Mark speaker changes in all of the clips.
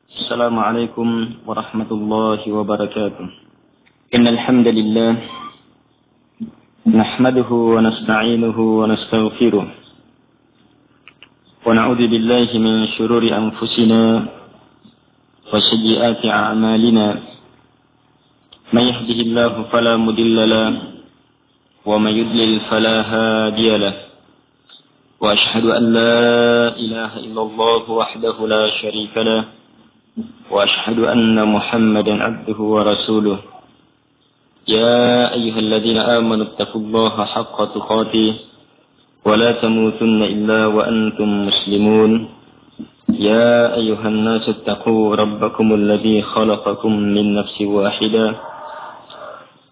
Speaker 1: السلام عليكم ورحمة الله وبركاته. إن الحمد لله نحمده ونستعينه ونستغفره ونعوذ بالله من شرور أنفسنا وسيئات أعمالنا. من يهده الله فلا مضل له ومن يضلل فلا هادي له. وأشهد أن لا إله إلا الله وحده لا شريك له وأشهد أن محمدا عبده ورسوله. يا أيها الذين آمنوا اتقوا الله حق تقاته ولا تموتن إلا وأنتم مسلمون. يا أيها الناس اتقوا ربكم الذي خلقكم من نفس واحدة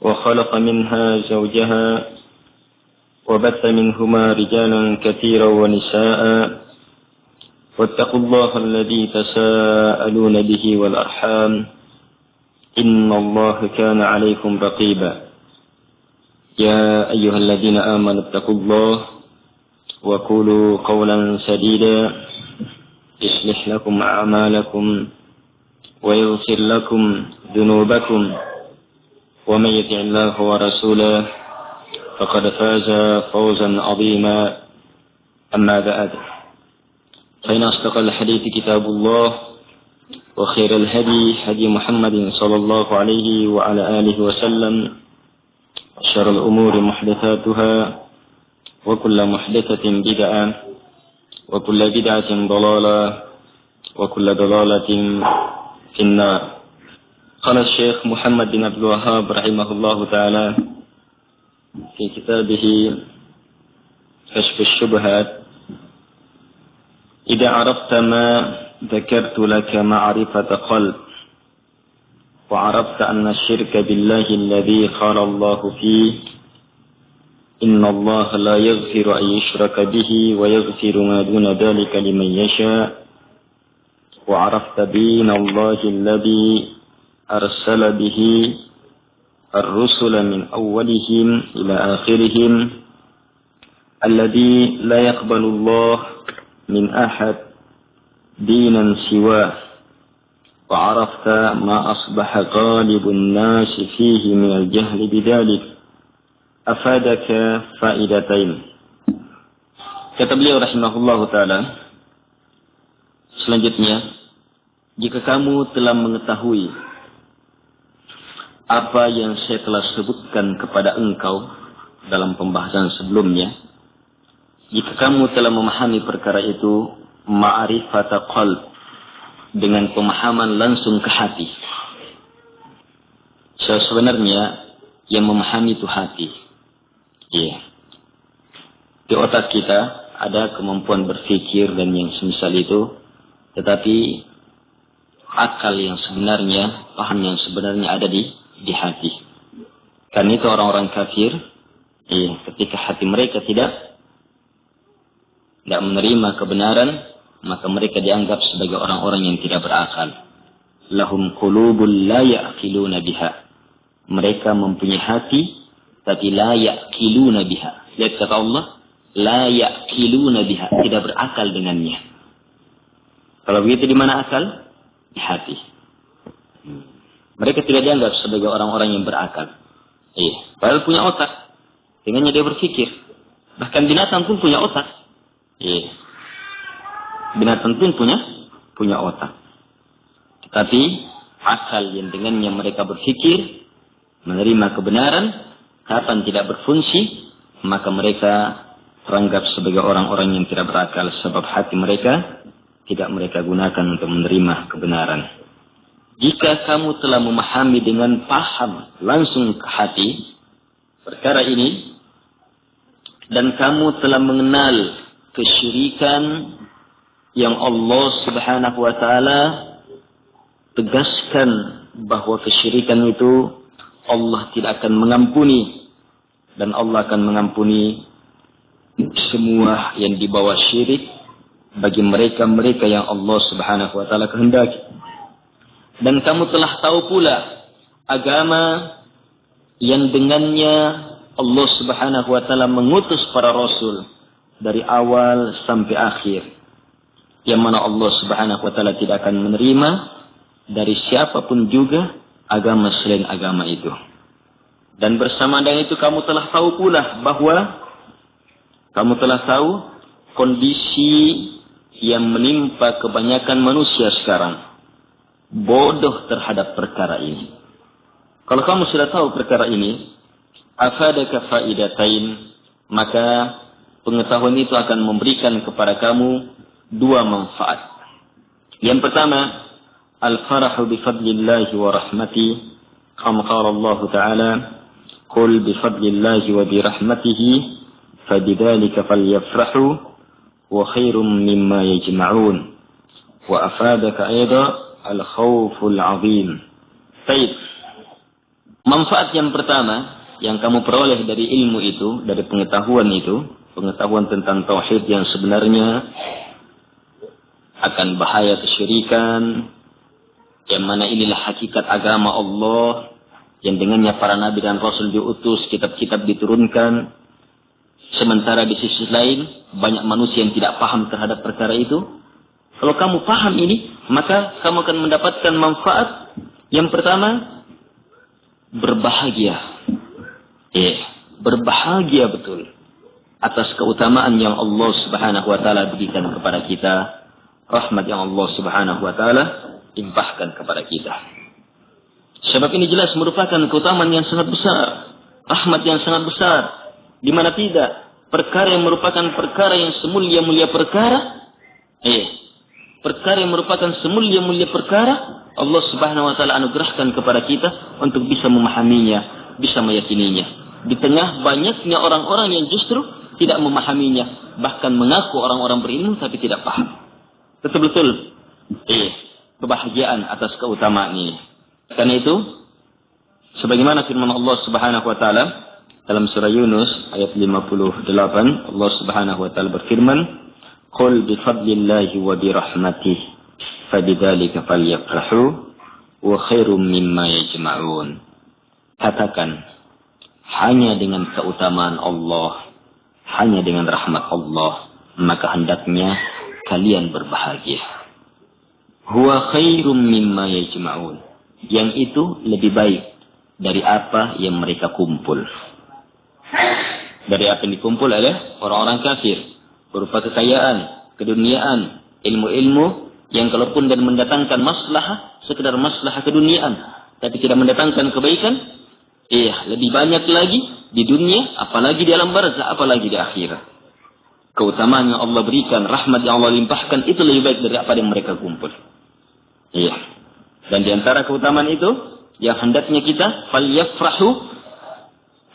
Speaker 1: وخلق منها زوجها وبث منهما رجالا كثيرا ونساء واتقوا الله الذي تساءلون به والأرحام إن الله كان عليكم رقيبا. يا أيها الذين آمنوا اتقوا الله وقولوا قولا سديدا يصلح لكم أعمالكم ويغفر لكم ذنوبكم ومن يطع الله ورسوله فقد فاز فوزا عظيما. أما بعد فإن أصدق الحديث كتاب الله وخير الهدي هدي محمد صلى الله عليه وعلى آله وسلم. وشر الأمور محدثاتها وكل محدثة بدعة وكل بدعة ضلالة وكل ضلالة في النار. قال الشيخ محمد بن عبد الوهاب رحمه الله تعالى في كتابه كشف الشبهات: إذا عرفت ما ذكرت لك معرفة قلب وعرفت أن الشرك بالله الذي قال الله فيه إن الله لا يغفر أن يشرك به ويغفر ما دون ذلك لمن يشاء، وعرفت دين الله الذي أرسل به الرسل من أولهم إلى آخرهم الذي لا يقبل الله من أحد دينا سواه، وعرفت ما أصبح غالب الناس فيه من الجهل بذلك أفادك فائدتين. Kata beliau rahimahullah ta'ala, selanjutnya, jika kamu telah mengetahui apa yang saya telah sebutkan kepada engkau dalam pembahasan sebelumnya, jika kamu telah memahami perkara itu, ma'rifata qalb, dengan pemahaman langsung ke hati. Sebenarnya yang memahami itu hati. Di otak kita ada kemampuan berpikir dan yang semisal itu, tetapi akal yang sebenarnya, paham yang sebenarnya ada di hati. Karena itu orang-orang kafir, ketika hati mereka tidak menerima kebenaran, maka mereka dianggap sebagai orang-orang yang tidak berakal. Lahum qulubul la ya'qiluna biha. Mereka mempunyai hati tapi la ya'qiluna biha. Lihat kata Allah, la ya'qiluna biha, tidak berakal dengannya. Kalau begitu di mana akal? Di hati. Mereka tidak dianggap sebagai orang-orang yang berakal. Padahal punya otak. Dengannya dia berpikir. Bahkan binatang pun punya otak. Binatang pun punya otak. Tetapi akal yang dengannya mereka berpikir, menerima kebenaran, kapan tidak berfungsi, maka mereka teranggap sebagai orang-orang yang tidak berakal, sebab hati mereka tidak mereka gunakan untuk menerima kebenaran. Jika kamu telah memahami dengan paham langsung ke hati perkara ini, dan kamu telah mengenal kesyirikan yang Allah Subhanahu wa ta'ala tegaskan bahwa kesyirikan itu Allah tidak akan mengampuni, dan Allah akan mengampuni semua yang dibawa syirik bagi mereka-mereka yang Allah Subhanahu wa ta'ala kehendaki. Dan kamu telah tahu pula agama yang dengannya Allah Subhanahu wa ta'ala mengutus para rasul dari awal sampai akhir, yang mana Allah Subhanahu wa ta'ala tidak akan menerima dari siapapun juga agama selain agama itu. Dan bersama dengan itu kamu telah tahu pula bahwa kamu telah tahu kondisi yang menimpa kebanyakan manusia sekarang. Bodoh terhadap perkara ini. Kalau kamu sudah tahu perkara ini, afadaka faidatain, maka pengetahuan itu akan memberikan kepada kamu dua manfaat. Yang pertama, al-farahu bifadlillahi wa rahmati. Kama qala Allah Ta'ala, qul bifadlillahi wa birahmatihi, fabidhalika falyafrahu, wa khairum mimma yajma'un. Wa afadaka ayda al-khawful azim. Baik. Manfaat yang pertama yang kamu peroleh dari ilmu itu, dari pengetahuan itu, pengetahuan tentang tauhid yang sebenarnya, akan bahaya kesyirikan, yang mana inilah hakikat agama Allah, yang dengannya para nabi dan rasul diutus, kitab-kitab diturunkan. Sementara di sisi lain banyak manusia yang tidak paham terhadap perkara itu. Kalau kamu paham ini, maka kamu akan mendapatkan manfaat. Yang pertama, berbahagia. Berbahagia betul atas keutamaan yang Allah Subhanahu wa taala berikan kepada kita, rahmat yang Allah Subhanahu wa taala limpahkan kepada kita. Sebab ini jelas merupakan keutamaan yang sangat besar, rahmat yang sangat besar, di mana tidak perkara yang merupakan perkara yang semulia-mulia perkara, perkara yang merupakan semulia-mulia perkara, Allah Subhanahu wa taala anugerahkan kepada kita untuk bisa memahaminya, bisa meyakininya. Di tengah banyaknya orang-orang yang justru tidak memahaminya, bahkan mengaku orang-orang berilmu tapi tidak paham. Betul-betul kebahagiaan atas keutamaan ini. Karena itu, sebagaimana firman Allah Subhanahu wa taala dalam surah Yunus ayat 58, Allah Subhanahu wa taala berfirman, "Qul bi fadlillahi wa bi rahmatihi, fabidzalika falyafrahu, wa khairum mimma yajma'un." Katakan, hanya dengan keutamaan Allah, hanya dengan rahmat Allah, maka hendaknya kalian berbahagia. Huwa khairum mimma yajma'un. Yang itu lebih baik dari apa yang mereka kumpul. Dari apa yang dikumpul oleh orang-orang kafir, berupa kekayaan, keduniaan, ilmu-ilmu yang kalaupun dan mendatangkan maslahah, sekedar maslahah keduniaan, tapi tidak mendatangkan kebaikan, lebih banyak lagi di dunia, apalagi di alam barzah, apalagi di akhirat. Keutamaan yang Allah berikan, rahmat yang Allah limpahkan, itu lebih baik dari apa yang mereka kumpul. Dan di antara keutamaan itu, yang hendaknya kita falyafrahu,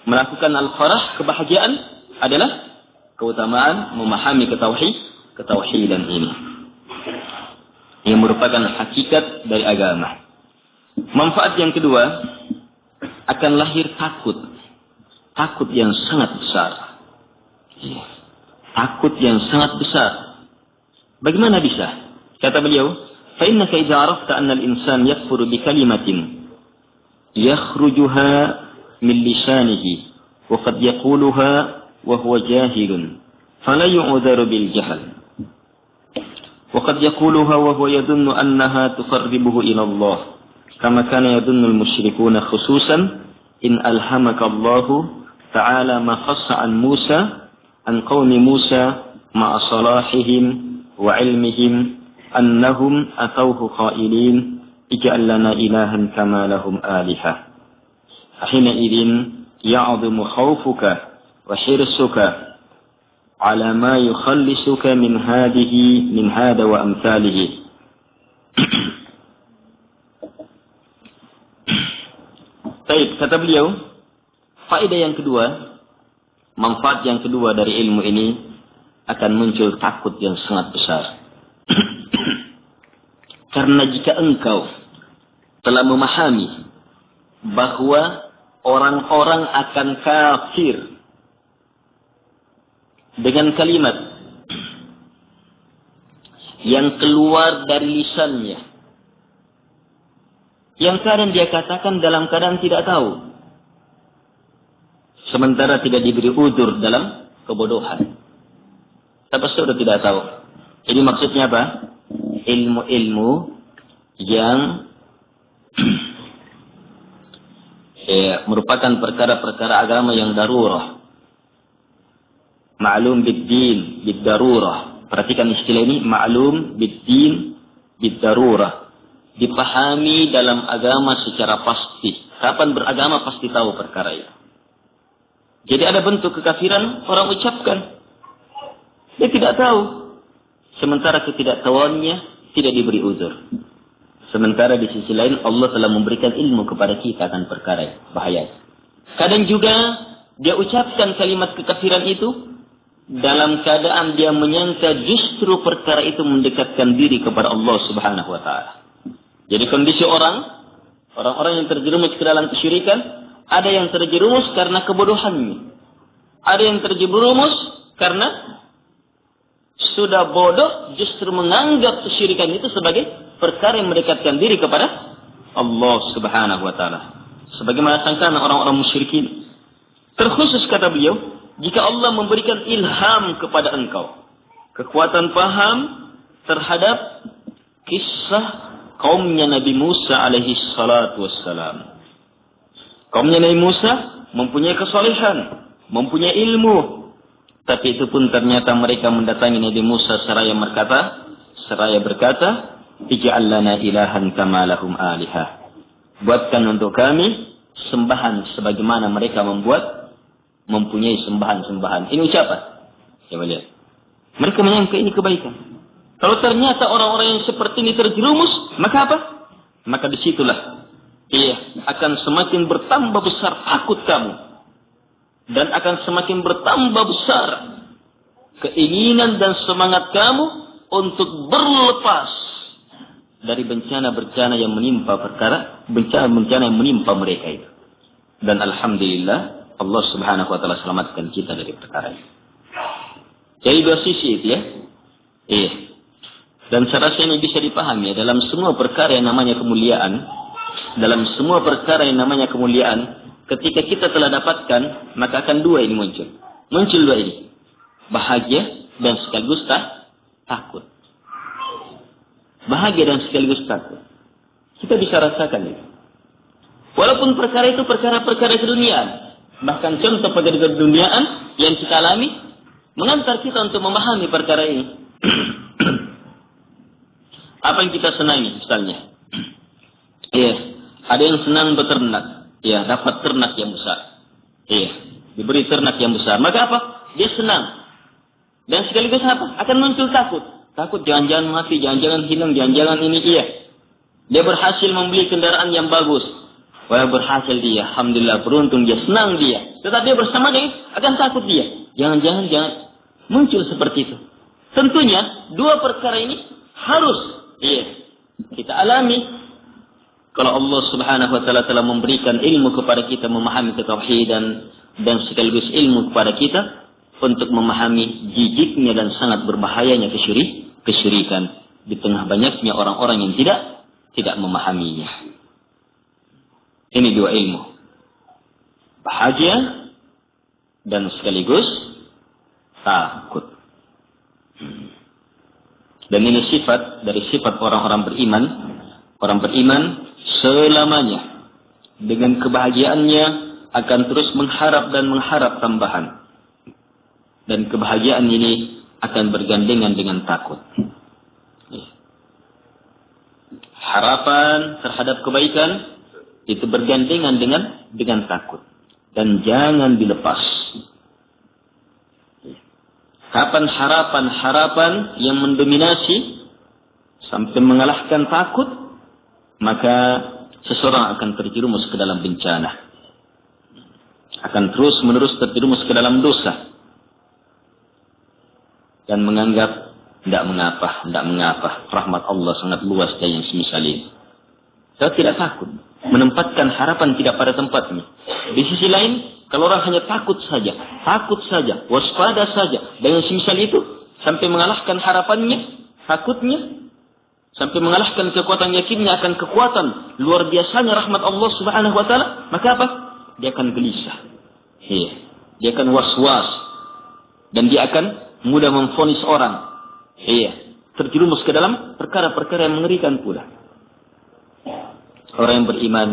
Speaker 1: melakukan al-farah, kebahagiaan, adalah keutamaan memahami ketauhidan ini, yang merupakan hakikat dari agama. Manfaat yang kedua, akan lahir takut yang sangat besar. Takut yang sangat besar. Bagaimana bisa? Kata beliau, fa innaka idza arafta anna al-insan yakfuru bi kalimatin yakhrujuha min lisanihi wa qad yaquluha wa huwa jahilun fala yu'dharu bil jahl wa qad yaquluha wa huwa yadhunnu annaha tuqarribuhu ila Allah kama kana yadhunnu al-musyrikuuna khususan in alhamaka Allahu ta'ala ma khassa an Musa an qaumi Musa ma'a salahihim wa ilmihim annahum atawhu qailin ij'al lana ilahan kama lahum alihah. Hina idin ya'dhumu khawfuka wa hirsuka ala ma yukhallisuka min hada wa amthalihi. Baik, kata beliau, faedah yang kedua, manfaat yang kedua dari ilmu ini, akan muncul takut yang sangat besar. Karena jika engkau telah memahami bahwa orang-orang akan kafir dengan kalimat yang keluar dari lisannya, yang kadang dia katakan dalam keadaan tidak tahu, sementara tidak diberi udzur dalam kebodohan. Tapi sudah tidak tahu. Ini maksudnya apa? Ilmu-ilmu yang merupakan perkara-perkara agama yang darurah. Ma'lum bid-din bid-darurah. Perhatikan istilah ini, ma'lum bid-din bid-darurah. Dipahami dalam agama secara pasti. Kapan beragama pasti tahu perkara itu. Jadi ada bentuk kekafiran orang ucapkan. Dia tidak tahu. Sementara ketidaktahuannya tidak diberi uzur. Sementara di sisi lain Allah telah memberikan ilmu kepada kita akan perkara itu. Bahaya. Kadang juga dia ucapkan kalimat kekafiran itu dalam keadaan dia menyangka justru perkara itu mendekatkan diri kepada Allah Subhanahu wa taala. Jadi kondisi orang-orang yang terjerumus ke dalam kesyirikan, ada yang terjerumus karena kebodohannya. Ada yang terjerumus karena sudah bodoh justru menganggap kesyirikan itu sebagai perkara yang mendekatkan diri kepada Allah Subhanahu wa taala. Sebagaimana sangkaan orang-orang musyrikin. Terkhusus kata beliau, jika Allah memberikan ilham kepada engkau, kekuatan paham terhadap kisah kaumnya Nabi Musa alaihi salatu wassalam. Kaumnya Nabi Musa mempunyai kesalehan, mempunyai ilmu, tapi itu pun ternyata mereka mendatangi Nabi Musa seraya berkata, ij'al lana ilahan kama lahum alihah. Buatkan untuk kami sembahan sebagaimana mereka mempunyai sembahan-sembahan. Ini ucapan. Coba lihat. Mereka menyangka ini kebaikan. Kalau ternyata orang-orang yang seperti ini terjerumus, maka apa? Maka disitulah akan semakin bertambah besar takut kamu. Dan akan semakin bertambah besar keinginan dan semangat kamu untuk berlepas dari bencana-bencana yang menimpa bencana-bencana yang menimpa mereka itu. Dan alhamdulillah Allah Subhanahu wa taala selamatkan kita dari perkara ini. Jadi dua sisi itu ya. Dan saya rasa ini bisa dipahami ya, dalam semua perkara yang namanya kemuliaan, ketika kita telah dapatkan, maka akan dua ini muncul. Muncul dua ini. Bahagia dan sekaligus takut. Bahagia dan sekaligus takut. Kita bisa rasakan itu. Walaupun perkara itu perkara-perkara keduniaan. Bahkan contoh perkara keduniaan yang kita alami mengantar kita untuk memahami perkara ini. Apa yang kita senangi misalnya? Ada yang senang beternak. Dapat ternak yang besar. Diberi ternak yang besar. Maka apa? Dia senang. Dan sekaligus apa? Akan muncul takut. Takut jangan-jangan mati, jangan-jangan hilang, jangan-jangan ini Dia berhasil membeli kendaraan yang bagus. Wah, berhasil dia, alhamdulillah, beruntung dia, senang dia. Tetapi bersama dengan akan takut dia. Jangan muncul seperti itu. Tentunya dua perkara ini harus kita alami. Kalau Allah Subhanahu wa taala telah memberikan ilmu kepada kita memahami ketauhidan dan sekaligus ilmu kepada kita untuk memahami jijiknya dan sangat berbahayanya kesyirikan di tengah banyaknya orang-orang yang tidak memahaminya. Ini dua ilmu. Bahagia dan sekaligus takut. Dan ini sifat dari sifat orang-orang beriman. Orang beriman selamanya dengan kebahagiaannya akan terus mengharap dan mengharap tambahan. Dan kebahagiaan ini akan bergandengan dengan takut. Harapan terhadap kebaikan itu bergandengan dengan takut. Dan jangan dilepas. Kapan harapan-harapan yang mendominasi sampai mengalahkan takut, maka seseorang akan terjerumus ke dalam bencana. Akan terus-menerus terjerumus ke dalam dosa. Dan menganggap, tidak mengapa. Rahmat Allah sangat luas dan yang semisal ini. Saya tidak takut. Menempatkan harapan tidak pada tempatnya. Di sisi lain, kalau orang hanya takut saja, waspada saja, dengan semisal itu, sampai mengalahkan harapannya, takutnya, sampai mengalahkan kekuatan yakinnya akan kekuatan luar biasanya rahmat Allah Subhanahu wa taala, maka apa? Dia akan gelisah. Dia akan was-was. Dan dia akan mudah memvonis orang. Terjerumus ke dalam perkara-perkara yang mengerikan pula. Orang yang beriman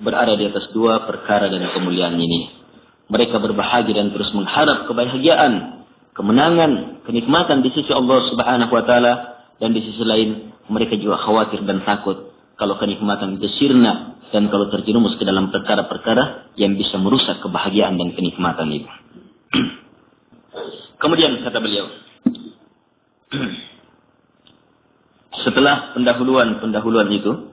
Speaker 1: berada di atas dua perkara dan kemuliaan ini. Mereka berbahagia dan terus mengharap kebahagiaan, kemenangan, kenikmatan di sisi Allah Subhanahu wa taala, dan di sisi lain mereka juga khawatir dan takut kalau kenikmatan itu sirna dan kalau terjerumus ke dalam perkara-perkara yang bisa merusak kebahagiaan dan kenikmatan itu. Kemudian kata beliau, setelah pendahuluan itu,